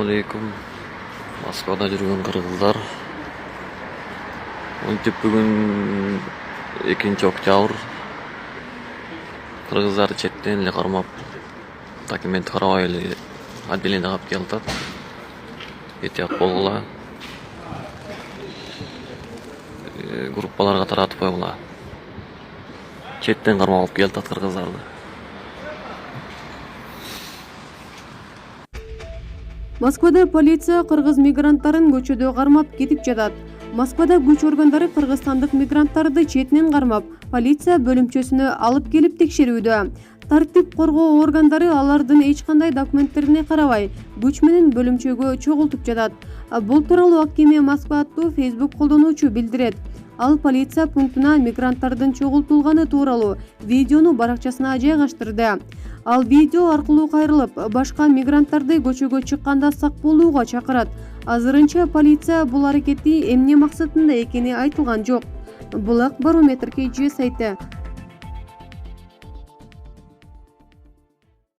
алейкум. Москвада жүргөн кыргыздар. Мынтип бүгүн 2-октябрь. Кыргыздар четтен эле кармап, документ карабай эле отделение калып келатат. Этият болгула. Группаларга таратып койгула. Четтен кармап алып келатат кыргыздарды. Москвада полиция кыргыз мигранттарын көчөдө кармап кетип жатат. Москвада күч органдары кыргызстандык мигранттарды четинен кармап, полиция бөлүмчөсүнө алып келип текшерүүдө. Тартип коргоо органдары алардын эч кандай документтерине карабай, күч менен бөлүмчөгө чогултуп жатат. Бул тууралуу Акиме Москва аттуу Facebook колдонуучу билдирет. Ал полиция пунктуна мигранттардын чогултулганы тууралуу видеону баракчасына жайгаштырды. Ал видео аркылуу кайрылып, башка мигранттарды көчөгө чыкканда сак болууга чакырат. Азырынча полиция бул аракети эмне максатында экени айтылган жок. Булак Барометр KG сайты.